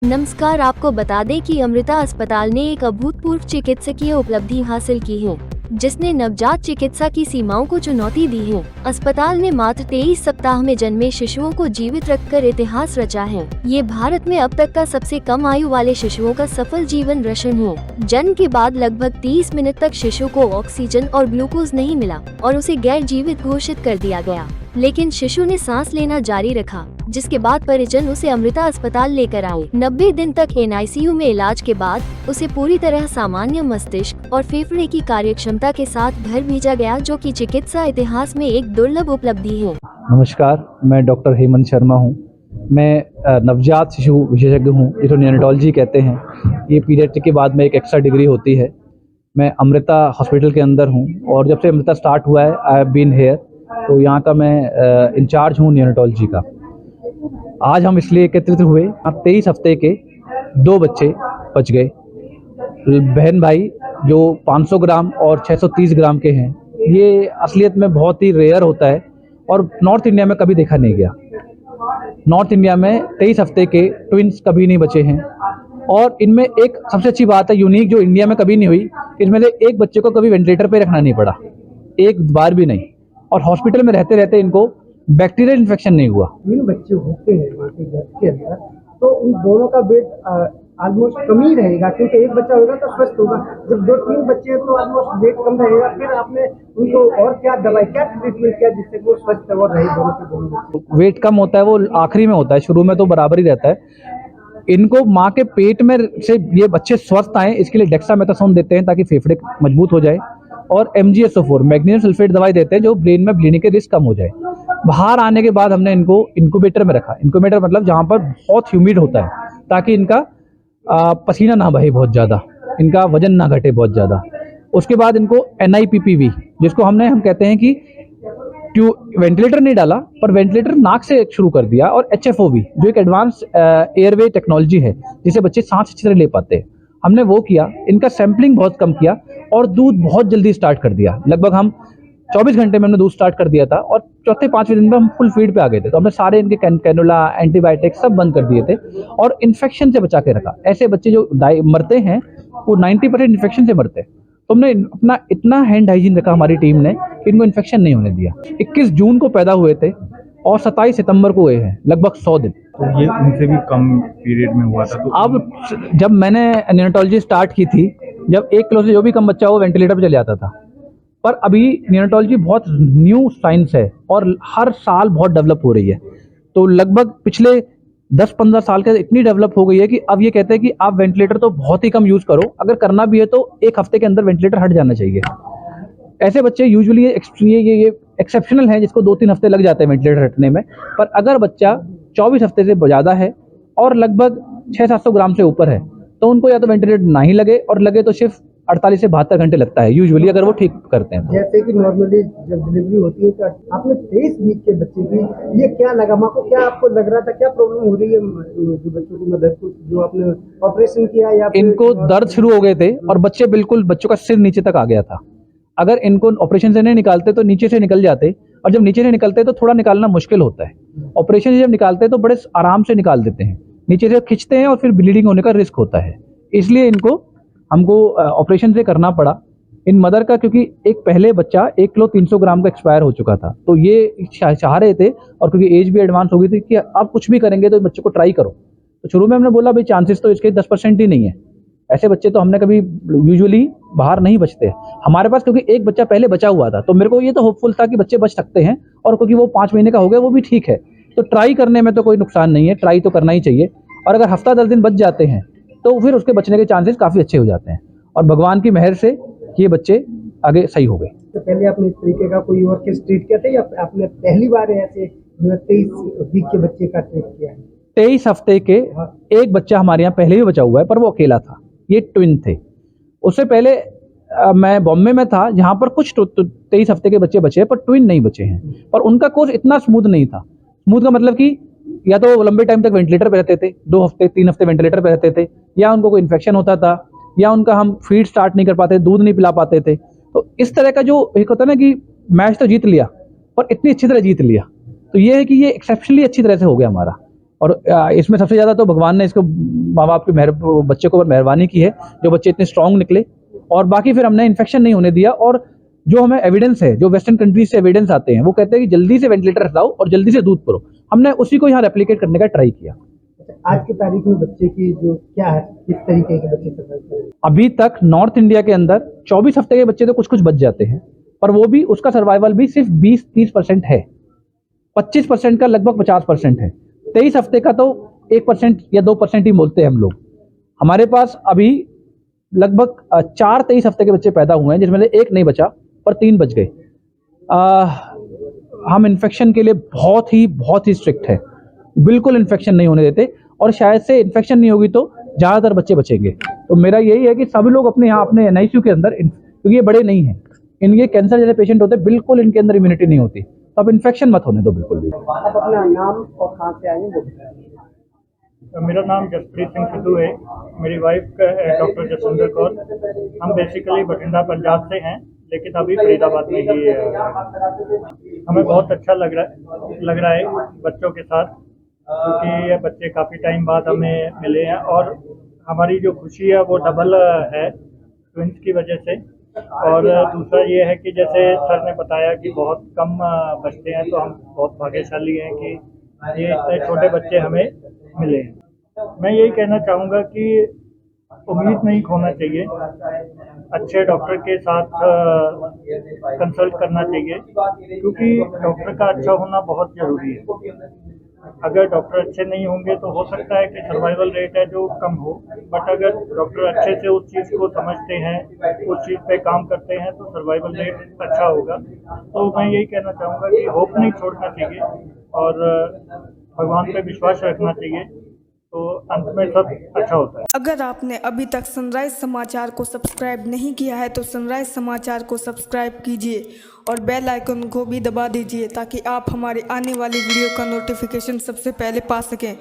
नमस्कार, आपको बता दें कि अमृता अस्पताल ने एक अभूतपूर्व चिकित्सकीय उपलब्धि हासिल की है, जिसने नवजात चिकित्सा की सीमाओं को चुनौती दी है। अस्पताल ने मात्र 23 सप्ताह में जन्मे शिशुओं को जीवित रखकर इतिहास रचा है। ये भारत में अब तक का सबसे कम आयु वाले शिशुओं का सफल जीवन दर्शन है। जन्म के बाद लगभग 30 मिनट तक शिशु को ऑक्सीजन और ग्लूकोज नहीं मिला और उसे गैर जीवित घोषित कर दिया गया, लेकिन शिशु ने सांस लेना जारी रखा, जिसके बाद परिजन उसे अमृता अस्पताल लेकर आए। 90 दिन तक NICU में इलाज के बाद उसे पूरी तरह सामान्य मस्तिष्क और फेफड़े की कार्यक्षमता के साथ घर भेजा गया, जो कि चिकित्सा इतिहास में एक दुर्लभ उपलब्धि है। नमस्कार, मैं डॉक्टर हेमंत शर्मा हूँ। मैं नवजात शिशु विशेषज्ञ हूँ, जिसको नियोनेटोलॉजी कहते हैं। ये पीडियाट्रिक के बाद में एक एक्स्ट्रा डिग्री होती है। मैं अमृता हॉस्पिटल के अंदर हूँ और जब से अमृता स्टार्ट हुआ है आई हैव बीन हेयर, तो यहाँ का मैं इंचार्ज हूँ नियोनेटोलॉजी का। आज हम इसलिए एकत्रित हुए, 23 हफ्ते के 2 बच्चे बच गए। बहन भाई जो 500 ग्राम और 630 ग्राम के हैं, ये असलियत में बहुत ही रेयर होता है और नॉर्थ इंडिया में कभी देखा नहीं गया। नॉर्थ इंडिया में 23 हफ्ते के ट्विंस कभी नहीं बचे हैं। और इनमें एक सबसे अच्छी बात है, यूनिक, जो इंडिया में कभी नहीं हुई, इसमें से एक बच्चे को कभी वेंटिलेटर पे रखना नहीं पड़ा, एक बार भी नहीं। और हॉस्पिटल में रहते रहते इनको बैक्टीरियल इन्फेक्शन नहीं हुआ। 3 बच्चे होते हैं वहाँ के घर के अंदर, तो उन दोनों का वेट ऑलमोस्ट कम ही रहेगा, क्योंकि एक बच्चा होगा तो स्वस्थ होगा। जब 2-3 बच्चे हैं तो ऑलमोस्ट वेट कम रहेगा। फिर आपने उनको और क्या दवाई, क्या ट्रीटमेंट किया जिससे वो स्वस्थ और रहे दोनों के दोनों? वेट कम होता है वो आखिरी में होता है, शुरू में तो बराबर ही रहता है। इनको माँ के पेट में से ये बच्चे स्वस्थ आए, इसके लिए डेक्सामेथासोन देते हैं ताकि फेफड़े मजबूत हो जाए, और MgSO4 मैग्नीशियम सल्फेट दवाई देते हैं जो ब्रेन में ब्लीडिंग के रिस्क कम हो जाए। बाहर आने के बाद हमने इनको इंक्यूबेटर में रखा। इंक्यूबेटर मतलब जहाँ पर बहुत ह्यूमिड होता है, ताकि इनका पसीना ना बहे बहुत ज़्यादा, इनका वजन ना घटे बहुत ज़्यादा। उसके बाद इनको NIPPV, जिसको हम कहते हैं कि वेंटिलेटर नहीं डाला, पर वेंटिलेटर नाक से शुरू कर दिया, और HFOV जो एक एडवांस एयरवे टेक्नोलॉजी है, जिसे बच्चे सांस अच्छी तरह ले पाते हैं, हमने वो किया। इनका सैंपलिंग बहुत कम किया और दूध बहुत जल्दी स्टार्ट कर दिया। लगभग हम 24 घंटे में हमने दूध स्टार्ट कर दिया था, और चौथे 5वें दिन में हम फुल फीड पे आ गए थे। तो हमने सारे इनके कैनुला, एंटीबायोटिक सब बंद कर दिए थे और इन्फेक्शन से बचा के रखा। ऐसे बच्चे जो मरते हैं वो 90% इन्फेक्शन से मरते हैं। तो हमने अपना इतना हैंड हाइजीन रखा हमारी टीम ने कि इनको इन्फेक्शन नहीं होने दिया। 21 जून को पैदा हुए थे और 27 सितंबर को हुए हैं, लगभग 100 दिन। तो ये उनसे भी कम पीरियड में हुआ था। तो अब जब मैंने नियोनेटोलॉजी स्टार्ट की थी, जब 1 किलो से जो भी कम बच्चा हो वेंटिलेटर पे चले जाता था। पर अभी नियोनेटोलॉजी बहुत न्यू साइंस है और हर साल बहुत डेवलप हो रही है। तो लगभग पिछले 10-15 साल के इतनी डेवलप हो गई है कि अब ये कहते हैं कि आप वेंटिलेटर तो बहुत ही कम यूज़ करो, अगर करना भी है तो 1 हफ्ते के अंदर वेंटिलेटर हट जाना चाहिए। ऐसे बच्चे यूजुअली ये एक्सेप्शनल हैं, जिसको 2-3 हफ्ते लग जाते हैं वेंटिलेटर हटने में। पर अगर बच्चा 24 हफ्ते से ज़्यादा है और लगभग 600-700 ग्राम से ऊपर है, तो उनको या तो वेंटिलेटर ना ही लगे, और लगे तो सिर्फ 48 से 72 घंटे लगता है यूजुअली, अगर वो ठीक करते हैं। जैसे कि नॉर्मली जब डिलीवरी होती है, तो आपने 23 वीक के बच्चे की, ये क्या लगा माँ को? क्या आपको लग रहा था, क्या प्रॉब्लम हो रही है जो बच्चों की मदर को, जो आपने ऑपरेशन किया? या इनको दर्द शुरू हो गए थे और बच्चों का सिर नीचे तक आ गया था। अगर इनको ऑपरेशन से नहीं निकालते तो नीचे से निकल जाते, और जब नीचे से निकलते तो थोड़ा निकालना मुश्किल होता है। ऑपरेशन से जब निकालते तो बड़े आराम से निकाल देते हैं, नीचे से खींचते हैं और फिर ब्लीडिंग होने का रिस्क होता है। इसलिए हमको ऑपरेशन से करना पड़ा इन मदर का, क्योंकि एक पहले बच्चा 1 किलो 300 ग्राम का एक्सपायर हो चुका था। तो ये चाह रहे थे, और क्योंकि एज भी एडवांस हो गई थी, कि आप कुछ भी करेंगे तो बच्चे को ट्राई करो। तो शुरू में हमने बोला भाई चांसेस तो इसके 10% ही नहीं है, ऐसे बच्चे तो हमने कभी यूजुअली बाहर नहीं बचते हमारे पास, क्योंकि एक बच्चा पहले बचा हुआ था। तो मेरे को ये तो होपफुल था कि बच्चे बच सकते हैं, और क्योंकि वो 5 महीने का हो गया वो भी ठीक है। तो ट्राई करने में तो कोई नुकसान नहीं है, ट्राई तो करना ही चाहिए। और अगर हफ्ता 10 दिन बच जाते हैं तो फिर उसके बचने के चांसेस काफ़ी अच्छे हो जाते हैं, और भगवान की मेहर से ये बच्चे आगे सही हो गए। तो पहले आपने इस तरीके का कोई और केस ट्रीट किया था, या आपने पहली बार ऐसे 23 वीक के बच्चे का ट्रीट किया है? 23 हफ्ते के एक बच्चा हमारे यहाँ पहले ही बचा हुआ है, पर वो अकेला था। ये ट्विन थे। उससे पहले मैं बॉम्बे में था, जहाँ पर कुछ 23 हफ्ते के बच्चे बचे, पर ट्विन नहीं बचे हैं। पर उनका कोर्स इतना स्मूथ नहीं था। स्मूथ का मतलब कि या तो वो लंबे टाइम तक वेंटिलेटर पे रहते थे, 2 हफ्ते 3 हफ्ते वेंटिलेटर पे रहते थे, या उनको कोई इन्फेक्शन होता था, या उनका हम फीड स्टार्ट नहीं कर पाते, दूध नहीं पिला पाते थे। तो इस तरह का जो एक होता है ना कि मैच तो जीत लिया, पर इतनी अच्छी तरह जीत लिया, तो ये है कि ये एक्सेप्शनली अच्छी तरह से हो गया हमारा। और इसमें सबसे ज़्यादा तो भगवान ने इसको माँ बाप की बच्चे को मेहरबानी की है, जो बच्चे इतने स्ट्रांग निकले। और बाकी फिर हमने इन्फेक्शन नहीं होने दिया। और जो हमें एविडेंस है, जो वेस्टर्न कंट्रीज से एविडेंस आते हैं, वो कहते हैं कि जल्दी से वेंटिलेटर हटाओ और जल्दी से दूध पिलो। हमने उसी को यहाँ रेप्लिकेट करने का ट्राई किया। आज की तारीख में बच्चे की जो क्या है, किस तरीके के बच्चे सर्वाइव कर रहे हैं? अभी तक नॉर्थ इंडिया के अंदर 24 हफ्ते के बच्चे तो कुछ कुछ बच जाते हैं, पर वो भी उसका सर्वाइवल भी सिर्फ 20-30% है। 25% का लगभग 50% है। 23 हफ्ते का तो 1% या 2% ही बोलते हैं हम लोग। हमारे पास अभी लगभग 4 23 हफ्ते के बच्चे पैदा हुए हैं, जिसमें से एक नहीं बचा पर 3 बच गए। हम इन्फेक्शन के लिए बहुत ही स्ट्रिक्ट है, बिल्कुल इन्फेक्शन नहीं होने देते। और शायद से इन्फेक्शन नहीं होगी तो ज़्यादातर बच्चे बचेंगे। तो मेरा यही है कि सभी लोग अपने यहाँ अपने NICU के अंदर, क्योंकि ये बड़े नहीं हैं, इनके कैंसर जैसे पेशेंट होते हैं, बिल्कुल इनके अंदर इम्यूनिटी नहीं होती, तो अब इन्फेक्शन मत होने दो बिल्कुल भी। आप अपना नाम और कहाँ से आए हैं वो बताइए। मेरा नाम जसप्रीत सिंह सिद्धू है। मेरी वाइफ डॉक्टर जसविंदर कौर। हम बेसिकली बठिंडा पंजाब से हैं, लेकिन अभी फरीदाबाद में ही हमें बहुत अच्छा लग रहा है बच्चों के साथ, क्योंकि ये बच्चे काफ़ी टाइम बाद हमें मिले हैं और हमारी जो खुशी है वो डबल है ट्विंस की वजह से। और दूसरा ये है कि जैसे सर ने बताया कि बहुत कम बचते हैं, तो हम बहुत भाग्यशाली हैं कि ये इतने छोटे बच्चे हमें मिले हैं। मैं यही कहना चाहूँगा कि उम्मीद नहीं खोना चाहिए, अच्छे डॉक्टर के साथ कंसल्ट करना चाहिए, क्योंकि डॉक्टर का अच्छा होना बहुत ज़रूरी है। अगर डॉक्टर अच्छे नहीं होंगे तो हो सकता है कि सर्वाइवल रेट है जो कम हो, बट अगर डॉक्टर अच्छे से उस चीज़ को समझते हैं, उस चीज़ पे काम करते हैं, तो सर्वाइवल रेट अच्छा होगा। तो मैं यही कहना चाहूँगा कि होप नहीं छोड़ना चाहिए और भगवान पे विश्वास रखना चाहिए, तो अंत में सब अच्छा होता है। अगर आपने अभी तक सनराइज समाचार को सब्सक्राइब नहीं किया है तो सनराइज समाचार को सब्सक्राइब कीजिए और बेल आइकन को भी दबा दीजिए, ताकि आप हमारे आने वाली वीडियो का नोटिफिकेशन सबसे पहले पा सकें।